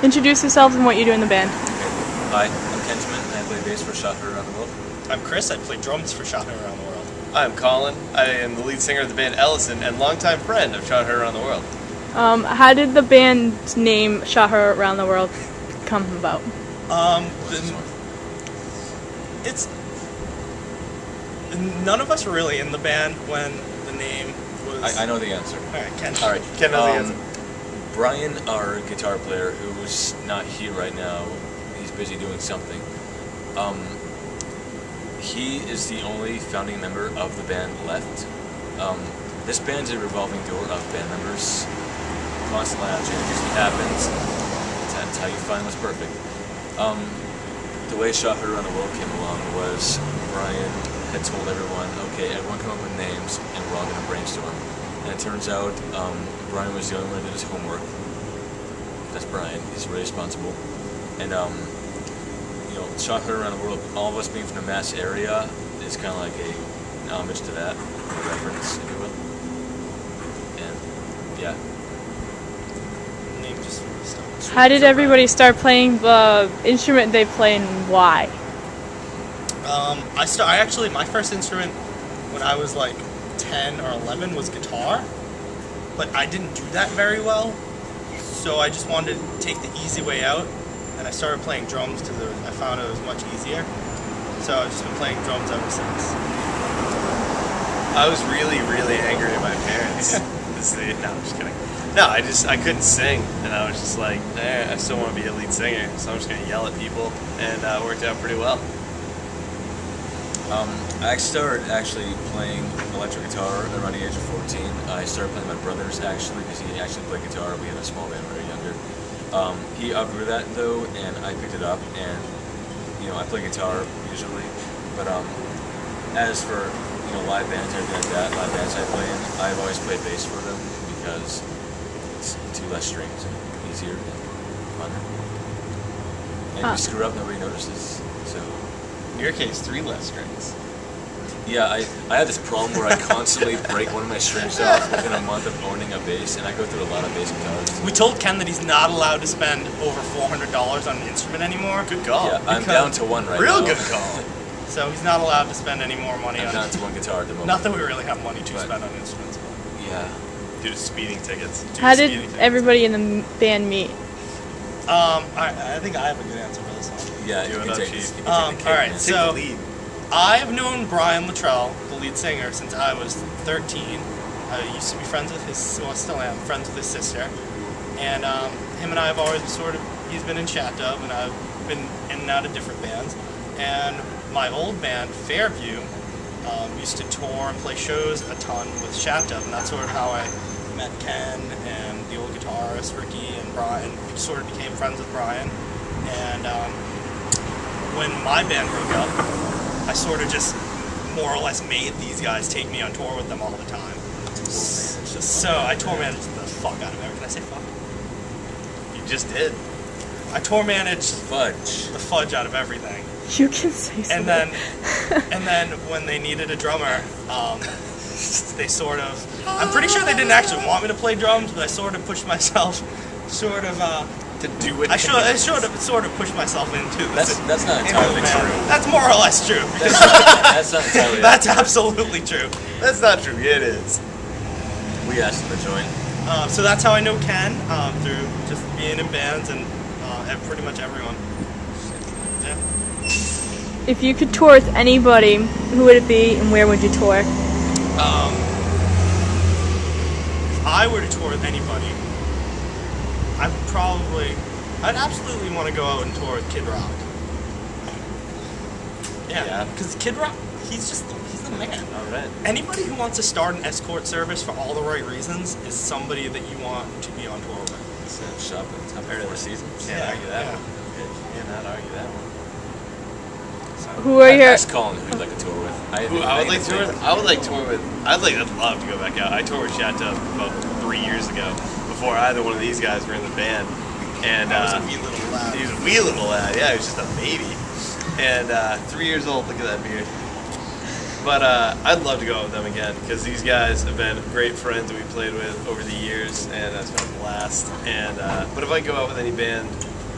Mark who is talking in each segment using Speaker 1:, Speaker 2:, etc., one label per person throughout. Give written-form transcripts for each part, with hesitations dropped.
Speaker 1: Introduce yourself and what you do in the band.
Speaker 2: Hi, I'm Kenjamin, and I play bass for Shot Heard Around the World.
Speaker 3: I'm Chris, I play drums for Shot Heard Around the World.
Speaker 4: I'm Colin, I am the lead singer of the band Ellison and longtime friend of Shot Heard Around the World.
Speaker 1: How did the band name Shot Heard Around the World come about?
Speaker 3: It's none of us were really in the band when the name was.
Speaker 2: I know the answer.
Speaker 3: Alright, Ken.
Speaker 4: Alright, Ken knows the answer.
Speaker 2: Brian, our guitar player, who's not here right now, he's busy doing something. He is the only founding member of the band left. This band's a revolving door of band members. Constant lineup change usually happens. That's how you find what's perfect. The way Shot Heard Around the World came along was Brian had told everyone, okay, everyone come up with names and we're all going to brainstorm. And it turns out Brian was the only one who did his homework. That's Brian. He's really responsible. And you know, Shot Heard Around the World, all of us being from the Mass area, is kind of like an homage to that, a reference, if you will. And yeah.
Speaker 3: Name just stuff.
Speaker 1: How did everybody start playing the instrument they play and why?
Speaker 3: My first instrument when I was like 10 or 11 was guitar, but I didn't do that very well, so I just wanted to take the easy way out, and I started playing drums because I found it was much easier, so I've just been playing drums ever since.
Speaker 4: I was really, really angry at my parents. No, I'm just kidding. No, I couldn't sing, and I was just like, I still want to be a lead singer, so I'm just going to yell at people, and it worked out pretty well.
Speaker 2: I started actually playing electric guitar around the age of 14. I started playing with my brother's actually, because he actually played guitar. We had a small band when we were younger. He outgrew that though, and I picked it up, and you know, I play guitar usually, but as for live bands and everything like that, live bands I play in, I've always played bass for them because it's 2 less strings and easier and funner. And if you screw up, nobody notices. So.
Speaker 4: In your case, 3 less strings.
Speaker 2: Yeah, I have this problem where I constantly break one of my strings off within a month of owning a bass, and I go through a lot of bass guitars.
Speaker 3: We told Ken that he's not allowed to spend over $400 on an instrument anymore.
Speaker 4: Good call.
Speaker 2: Yeah, I'm down to 1 right now.
Speaker 4: Real good call.
Speaker 3: So he's not allowed to spend any more money
Speaker 2: I'm
Speaker 3: on
Speaker 2: down to 1 guitar at the moment.
Speaker 3: Not that we really have money to spend on instruments. But.
Speaker 2: Yeah.
Speaker 4: Due to speeding tickets.
Speaker 1: How did everybody in the band meet?
Speaker 3: I think I have a good answer for this one.
Speaker 2: Yeah,
Speaker 4: Do
Speaker 2: you
Speaker 4: it
Speaker 2: can
Speaker 4: up,
Speaker 2: take
Speaker 4: Chief.
Speaker 2: this. You can take the cake,
Speaker 3: Alright,
Speaker 2: man.
Speaker 3: so
Speaker 4: Take the lead.
Speaker 3: I've known Brian Luttrell, the lead singer, since I was 13. I used to be friends with I still am, friends with his sister. And him and I have always he's been in Chat Dub, and I've been in and out of different bands. And my old band, Fairview, used to tour and play shows a ton with Chat Dub, and that's sort of how I met Ken and the old guitarist, Ricky, and Brian. Sort of became friends with Brian. And when my band broke up, I sort of just more or less made these guys take me on tour with them all the time. So I tour managed the fuck out of everything. Can I say fuck?
Speaker 4: You just did.
Speaker 3: I tour managed
Speaker 2: Fudge.
Speaker 3: the fudge out of everything.
Speaker 1: You can say something.
Speaker 3: And then when they needed a drummer, they sort of, I'm pretty sure they didn't actually want me to play drums, but I sort of pushed myself,
Speaker 4: To do it.
Speaker 3: I sort of pushed myself into this.
Speaker 2: That's not entirely true.
Speaker 3: That's more or less true.
Speaker 2: That's not entirely
Speaker 3: That's
Speaker 2: accurate.
Speaker 3: absolutely true.
Speaker 4: That's not true. It is.
Speaker 2: We asked him to join.
Speaker 3: So that's how I know Ken, through just being in bands and pretty much everyone. Yeah.
Speaker 1: If you could tour with anybody, who would it be and where would you tour?
Speaker 3: If I were to tour with anybody, I'd absolutely want to go out and tour with Kid Rock. Yeah, because Kid Rock, he's the man.
Speaker 4: Alright.
Speaker 3: Anybody who wants to start an escort service for all the right reasons is somebody that you want to be on tour with.
Speaker 2: Shop at the top of 4 seasons.
Speaker 4: Can't argue that
Speaker 3: yeah.
Speaker 4: one. Cannot argue that one.
Speaker 1: Who are your...
Speaker 2: Ask Colin who you'd like to tour with.
Speaker 4: I would like to tour with. I'd love to go back out. I toured with Chat Dub about 3 years ago, before either one of these guys were in the band. And
Speaker 3: That was a wee little lad.
Speaker 4: he was a wee little lad. Yeah, he was just a baby. And 3 years old. Look at that beard. But I'd love to go out with them again, because these guys have been great friends that we played with over the years, and it's been a blast. And but if I go out with any band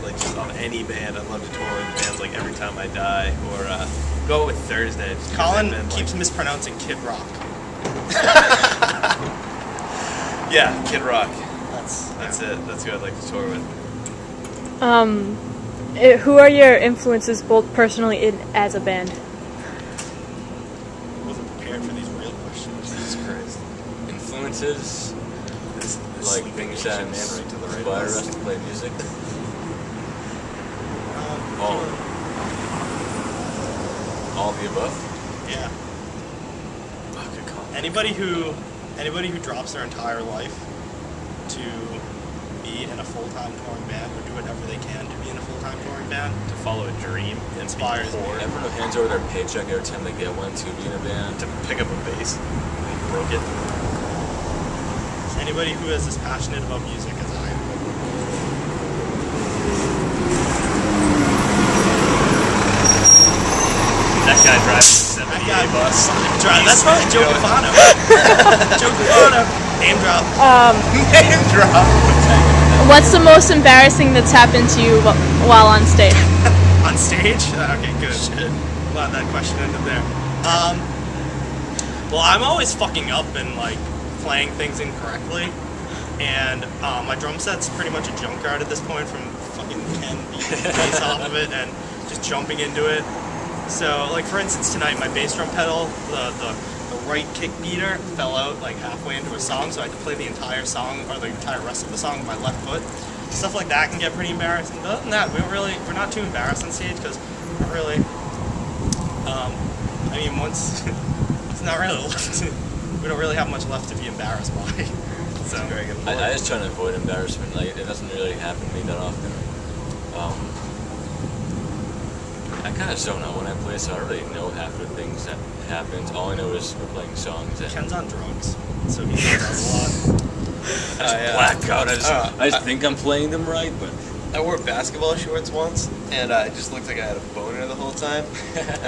Speaker 4: like just of any band. I'd love to tour with bands like Every Time I Die or go with Thursday. just 'cause
Speaker 3: Colin
Speaker 4: they've been,
Speaker 3: keeps mispronouncing Kid Rock.
Speaker 4: Yeah, Kid Rock.
Speaker 3: That's
Speaker 4: It. That's who I'd like to tour with.
Speaker 1: Who are your influences, both personally and as a band?
Speaker 3: Wasn't prepared for these real questions.
Speaker 4: Jesus Christ.
Speaker 2: Influences,
Speaker 4: This
Speaker 2: like
Speaker 4: sleeping
Speaker 2: things
Speaker 4: Asian
Speaker 2: that
Speaker 4: man right to the right
Speaker 2: inspire
Speaker 4: of
Speaker 2: us
Speaker 4: us.
Speaker 2: to play music.
Speaker 3: Um,
Speaker 2: All the above.
Speaker 3: Yeah.
Speaker 4: Oh, good call.
Speaker 3: Anybody who drops their entire life to be in a full-time touring band or do whatever they can to be in a full-time touring band
Speaker 4: To follow a dream and
Speaker 3: Inspires
Speaker 4: be
Speaker 3: me.
Speaker 4: poor.
Speaker 2: Everyone who hands over their paycheck every time they get one to be in a band.
Speaker 4: To pick up a bass. They broke it.
Speaker 3: Anybody who is as passionate about music as I am.
Speaker 4: That guy drives a 78 bus.
Speaker 3: That's probably Joe Cafano. Joe Cafano. Name drop.
Speaker 4: Name drop.
Speaker 1: What's the most embarrassing that's happened to you while on stage?
Speaker 3: On stage? Okay, good. Glad that question ended there. Well, I'm always fucking up and like playing things incorrectly, and my drum set's pretty much a junkyard at this point from fucking 10 beats bass off of it and just jumping into it. So, like for instance, tonight my bass drum pedal, the right kick beater fell out like halfway into a song, so I had to play the entire song or the entire rest of the song with my left foot. Stuff like that can get pretty embarrassing. But other than that, we're not too embarrassed on stage because we're really. I mean, once it's not really left. We don't really have much left to be embarrassed by. So
Speaker 4: Very good point.
Speaker 2: I just try to avoid embarrassment. Like it doesn't really happen to me that often. I kind of zone out when I play, so I don't really know half the things that happens. All I know is we're playing songs. And
Speaker 3: Ken's on drugs, so he does a lot.
Speaker 2: I just black out. I just think I'm playing them right, but
Speaker 4: I wore basketball shorts once, and I just looked like I had a boner the whole time.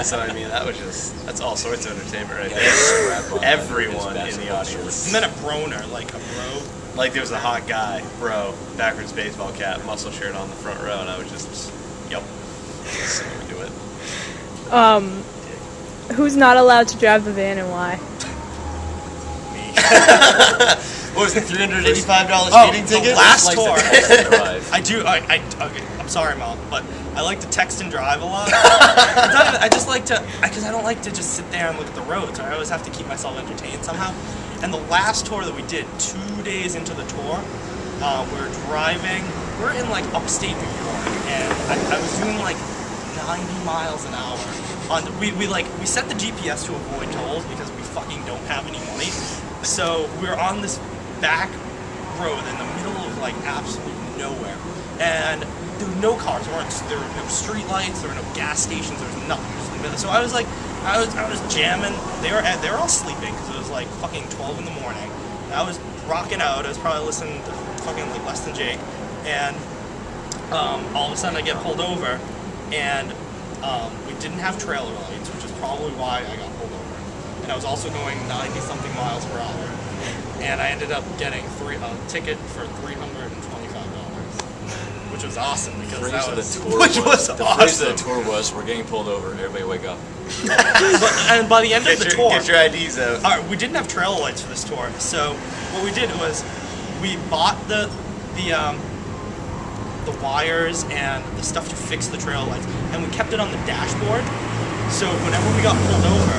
Speaker 4: So I mean, that's all sorts of entertainment right there. Everyone in the audience.
Speaker 3: And then a broner, like a bro.
Speaker 4: Like there was a hot guy, bro, backwards baseball cap, muscle shirt on the front row, and I was just, yep, so into it.
Speaker 1: Who's not allowed to drive the van and why?
Speaker 4: What was it, $385
Speaker 3: Oh,
Speaker 4: speeding
Speaker 3: the
Speaker 4: ticket?
Speaker 3: last tour.
Speaker 2: Arrive.
Speaker 3: I do. Okay, I'm sorry, Mom, but I like to text and drive a lot. I just like to, because I don't like to just sit there and look at the roads. I always have to keep myself entertained somehow. And the last tour that we did, 2 days into the tour, we're driving. We're in like upstate New York, and I was doing like 90 miles an hour. We set the GPS to avoid tolls because we fucking don't have any money. So we're on this back road in the middle of like absolute nowhere, and there were no cars. There were no street lights. There were no gas stations. There was nothing. Just in the middle. So I was like, I was jamming. They were all sleeping because it was like fucking 12 in the morning. And I was rocking out. I was probably listening to fucking like Less Than Jake, and all of a sudden I get pulled over, and we didn't have trailer lights, which is probably why I got pulled over. And I was also going 90-something miles per hour, and I ended up getting a ticket for $325, which was awesome because
Speaker 2: The
Speaker 3: that
Speaker 2: phrase
Speaker 3: was
Speaker 2: of the tour
Speaker 3: which was
Speaker 2: the phrase
Speaker 3: awesome.
Speaker 2: of the tour was, "We're getting pulled over. Everybody wake up."
Speaker 3: And by the end of the tour,
Speaker 4: Get your IDs out.
Speaker 3: all right, we didn't have trailer lights for this tour, so what we did was we bought the wires and the stuff to fix the trail lights, and we kept it on the dashboard. So whenever we got pulled over,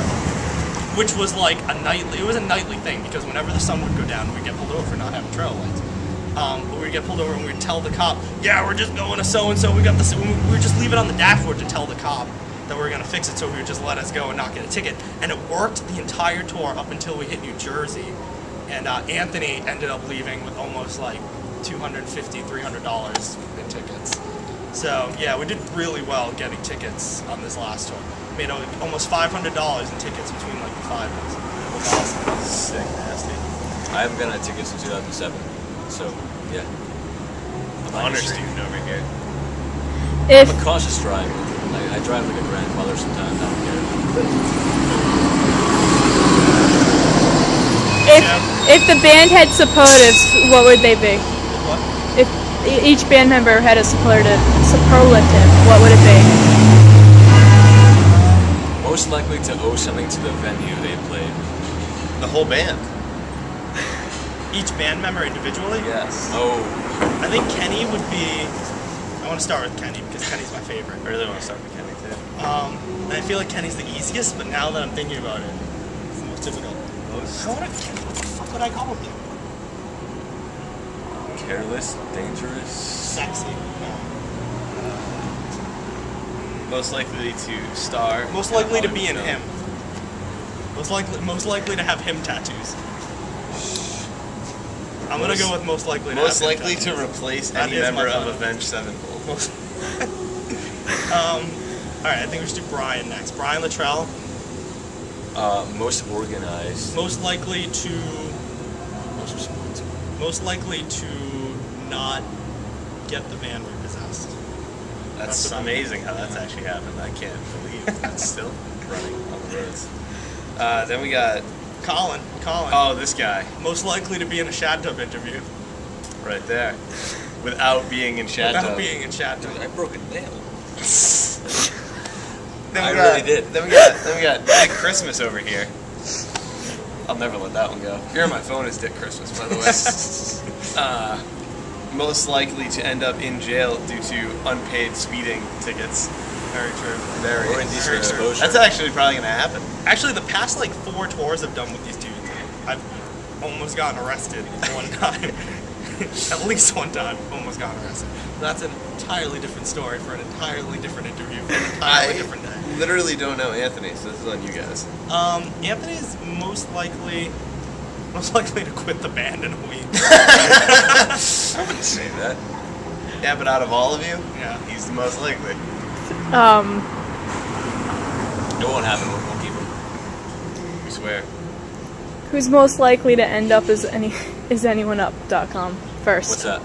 Speaker 3: which was like it was a nightly thing because whenever the sun would go down, we'd get pulled over for not having trail lights. But we'd get pulled over and we'd tell the cop, yeah, we're just going to so-and-so, we would just leave it on the dashboard to tell the cop that we were going to fix it, so he would just let us go and not get a ticket. And it worked the entire tour up until we hit New Jersey. And Anthony ended up leaving with almost like $250, $300 in tickets. So yeah, we did really well getting tickets on this last tour. Made almost $500 in tickets between like the 5 of us. It was awesome.
Speaker 4: Sick, nasty.
Speaker 2: I haven't gotten tickets in 2007, so yeah.
Speaker 4: I'm an honor student over here.
Speaker 1: If
Speaker 2: I'm a cautious driver. I drive like a grandfather sometimes. I don't care.
Speaker 1: if the band had superlatives, what would they be?
Speaker 3: What?
Speaker 1: If each band member had a superlative superlative, what would it be?
Speaker 2: Most likely to owe something to the venue they played.
Speaker 4: The whole band.
Speaker 3: Each band member individually?
Speaker 4: Yes.
Speaker 2: Oh,
Speaker 3: I think Kenny would be. I want to start with Kenny because Kenny's my favorite.
Speaker 4: I really want to start with Kenny too.
Speaker 3: And I feel like Kenny's the easiest, but now that I'm thinking about it, it's the most difficult. How would I, what the fuck would I call him?
Speaker 2: careless, dangerous.
Speaker 3: Sexy. No.
Speaker 4: Most likely to star.
Speaker 3: Most likely to be in
Speaker 4: Hollywood
Speaker 3: him. Most likely to have him tattoos. I'm gonna go with most likely to
Speaker 4: Most
Speaker 3: have him
Speaker 4: likely to
Speaker 3: tattoos.
Speaker 4: replace
Speaker 3: That
Speaker 4: any
Speaker 3: is
Speaker 4: member
Speaker 3: my
Speaker 4: of
Speaker 3: final.
Speaker 4: Avenged Sevenfold.
Speaker 3: Alright, I think we should do Brian next. Brian Luttrell,
Speaker 2: Most organized.
Speaker 3: most likely to not get the van repossessed.
Speaker 4: That's
Speaker 3: That's what I'm-
Speaker 4: amazing how that's actually happened. I can't believe that's still running on the roads. Then we got,
Speaker 3: Colin.
Speaker 4: oh, this guy
Speaker 3: Most likely to be in a Shad Tub interview.
Speaker 4: right there. Without being in Shad
Speaker 3: Without
Speaker 4: Tub.
Speaker 3: being in Shad Tub.
Speaker 2: I broke a nail.
Speaker 4: Then
Speaker 2: I
Speaker 4: we got,
Speaker 2: really did.
Speaker 4: Then we got Dick Christmas over here. I'll never let that one go. Here on my phone is Dick Christmas, by the way. Most likely to end up in jail due to unpaid speeding tickets.
Speaker 3: Very true.
Speaker 4: Very.
Speaker 2: Or indecent
Speaker 3: Very true.
Speaker 2: exposure.
Speaker 4: That's actually probably gonna happen.
Speaker 3: Actually, the past like 4 tours I've done with these dudes, I've almost gotten arrested one time. At least one time, almost gotten arrested. That's an entirely different story for an entirely different interview for an entirely different day.
Speaker 4: Literally don't know Anthony, so this is on you guys.
Speaker 3: Anthony is most likely to quit the band in a week.
Speaker 2: I wouldn't say that.
Speaker 4: Yeah, but out of all of you,
Speaker 3: Yeah.
Speaker 4: he's the most likely.
Speaker 2: It won't happen. We'll keep him.
Speaker 4: We swear.
Speaker 1: Who's most likely to end up as anyoneup.com first?
Speaker 2: What's that?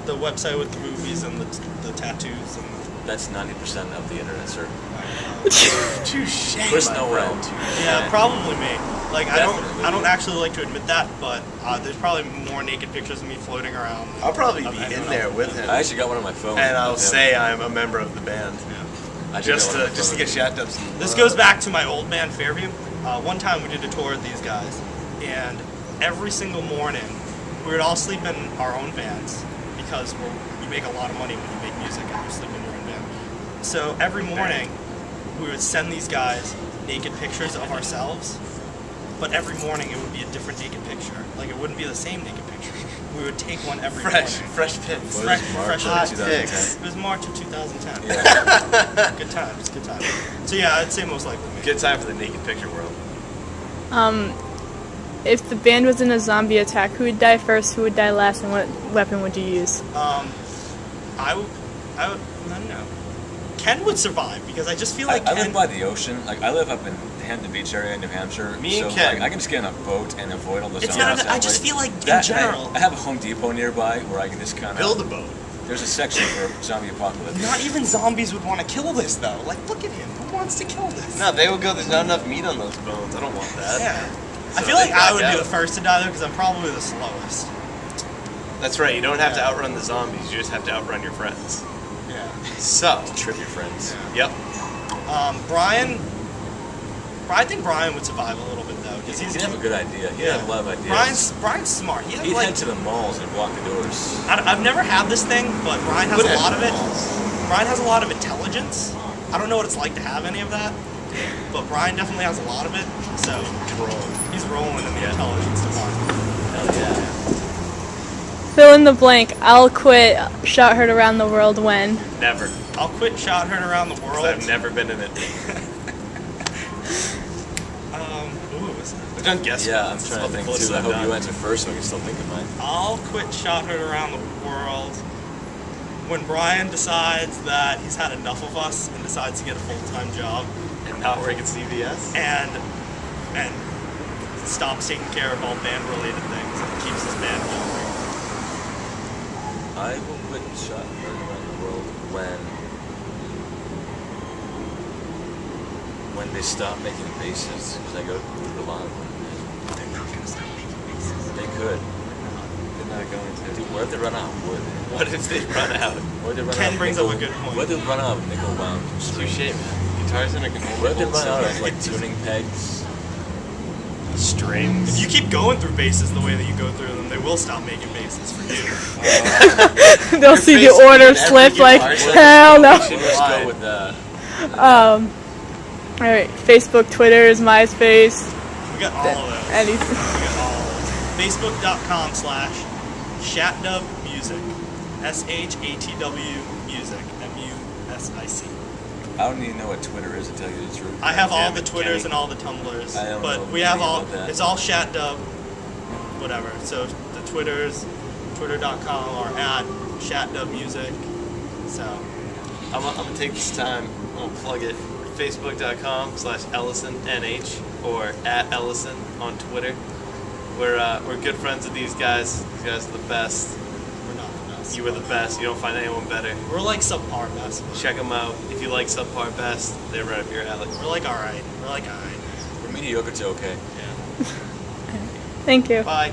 Speaker 3: The website with the movies and the tattoos and
Speaker 2: That's 90% of the internet, sir.
Speaker 4: Touche.
Speaker 2: Chris
Speaker 4: my
Speaker 2: Noel.
Speaker 4: friend, touche.
Speaker 3: yeah, probably me. Like
Speaker 2: Definitely.
Speaker 3: I don't actually like to admit that, but there's probably more naked pictures of me floating around.
Speaker 4: I'll probably
Speaker 3: of
Speaker 4: be in
Speaker 3: anyone
Speaker 4: there
Speaker 3: else.
Speaker 4: with him,
Speaker 2: I actually got one on my phone.
Speaker 4: and I'll
Speaker 2: with him.
Speaker 4: say I'm a member of the band,
Speaker 2: I did
Speaker 4: just
Speaker 2: get one on my
Speaker 4: to
Speaker 2: phone.
Speaker 4: get shacked up.
Speaker 3: This goes back to my old band Fairview. One time we did a tour with these guys, and every single morning we would all sleep in our own vans because you make a lot of money when you make music and you sleep in your own van. So every morning we would send these guys naked pictures of ourselves, but every morning it would be a different naked picture. Like it wouldn't be the same naked picture. We would take one every morning.
Speaker 4: fresh pics.
Speaker 2: What
Speaker 3: Fresh,
Speaker 2: is March
Speaker 3: fresh
Speaker 2: of
Speaker 3: hot
Speaker 2: 2010?
Speaker 4: pics.
Speaker 3: It was March of 2010.
Speaker 2: Yeah.
Speaker 3: Good times, good times. So yeah, I'd say most likely me.
Speaker 4: Good time for the naked picture world.
Speaker 1: If the band was in a zombie attack, who would die first, who would die last, and what weapon would you use?
Speaker 3: I don't know. Ken would survive because I just feel like
Speaker 2: I
Speaker 3: Ken.
Speaker 2: live by the ocean. Like I live up in Hampton Beach area in New Hampshire.
Speaker 4: Me and
Speaker 2: so,
Speaker 4: Ken.
Speaker 2: Like, I can just get on a boat and avoid all the
Speaker 3: It's
Speaker 2: zombies.
Speaker 3: not. I just feel like
Speaker 2: that,
Speaker 3: in general,
Speaker 2: I have a Home Depot nearby where I can just kind of
Speaker 4: Build a boat.
Speaker 2: There's a section for zombie apocalypse.
Speaker 3: not even zombies would want to kill this though. Like, look at him. Who wants to kill this?
Speaker 4: No, they will go. There's not enough meat on those bones. I don't want that.
Speaker 3: Yeah. I
Speaker 4: So
Speaker 3: feel
Speaker 4: they
Speaker 3: like I would
Speaker 4: back
Speaker 3: be
Speaker 4: out.
Speaker 3: the first to die though because I'm probably the slowest.
Speaker 4: That's right. You don't have to outrun the zombies. You just have to outrun your friends.
Speaker 3: Yeah.
Speaker 4: So,
Speaker 2: Trip your friends.
Speaker 4: yep.
Speaker 3: Brian. I think Brian would survive a little bit though because
Speaker 2: He
Speaker 3: he's.
Speaker 2: did have a good idea. He had a lot of ideas.
Speaker 3: Brian's smart. He has
Speaker 2: He'd
Speaker 3: like.
Speaker 2: head to the malls and block the doors.
Speaker 3: I've never had this thing, but Brian has a lot of it. Brian has a lot of intelligence. I don't know what it's like to have any of that, but Brian definitely has a lot of it. So he's rolling in the intelligence department.
Speaker 2: Hell yeah.
Speaker 1: Fill in the blank. I'll quit. Shot heard around the world when.
Speaker 4: Never.
Speaker 3: I'll quit Shot Heard Around the World.
Speaker 4: I've never been in it. I've done guess
Speaker 2: Yeah, I'm
Speaker 4: balls. It's
Speaker 2: trying to
Speaker 4: about the
Speaker 2: think
Speaker 4: closest
Speaker 2: too. I
Speaker 4: I've
Speaker 2: hope
Speaker 4: done.
Speaker 2: you answer first so I can still think of mine.
Speaker 3: I'll quit Shot Heard Around the World when Brian decides that he's had enough of us and decides to get a full-time job
Speaker 4: And not work at CVS.
Speaker 3: and stops taking care of all band-related things and keeps his band going.
Speaker 2: I will quit Shot Heard Around the World when they stop making bases, because I go through a lot of them.
Speaker 3: They're not gonna stop making bases.
Speaker 2: They could.
Speaker 4: They're not going to.
Speaker 2: Dude, what if they run out of wood?
Speaker 4: What if they run out?
Speaker 2: What if they run
Speaker 3: Ken
Speaker 2: out of
Speaker 3: brings up a
Speaker 2: nickel-
Speaker 3: good point.
Speaker 2: What if they run out of nickel wound
Speaker 4: Touche,
Speaker 2: strings?
Speaker 4: man. Guitars in a control.
Speaker 2: What if they run out of like tuning pegs?
Speaker 4: strings?
Speaker 3: If you keep going through basses the way that you go through them, they will stop making basses for you.
Speaker 1: They'll see the
Speaker 4: Facebook
Speaker 1: order
Speaker 4: and every
Speaker 1: slip like,
Speaker 4: guitar set.
Speaker 1: hell no.
Speaker 2: We should just go with that.
Speaker 1: Alright, Facebook, Twitter, MySpace,
Speaker 3: We got all of those.
Speaker 1: anything.
Speaker 3: We got all of those. Facebook.com/ShatDubMusic. SHATW Music. MUSIC.
Speaker 2: I don't even know what Twitter is to tell you the truth.
Speaker 3: I have all
Speaker 4: Damn
Speaker 3: the
Speaker 4: it,
Speaker 3: Twitters
Speaker 4: Kenny.
Speaker 3: and all the Tumblrs,
Speaker 2: I don't
Speaker 3: but
Speaker 2: know
Speaker 3: we have
Speaker 2: anything
Speaker 3: all.
Speaker 2: about that.
Speaker 3: It's all ShatDub, whatever. So the Twitters, Twitter.com or @ShatDubMusic. So
Speaker 4: I'm gonna take this time. I'm gonna plug it. Facebook.com/EllisonNH or @Ellison on Twitter. We're good friends with these guys. These guys are the best.
Speaker 3: we're not the best.
Speaker 4: You were the best. You don't find anyone better.
Speaker 3: We're like subpar best.
Speaker 4: Check them out. If you like Subpar Best, they're right up your alley.
Speaker 3: We're like alright. We're like alright.
Speaker 2: We're mediocre to okay.
Speaker 3: Yeah.
Speaker 1: Thank you.
Speaker 3: Bye.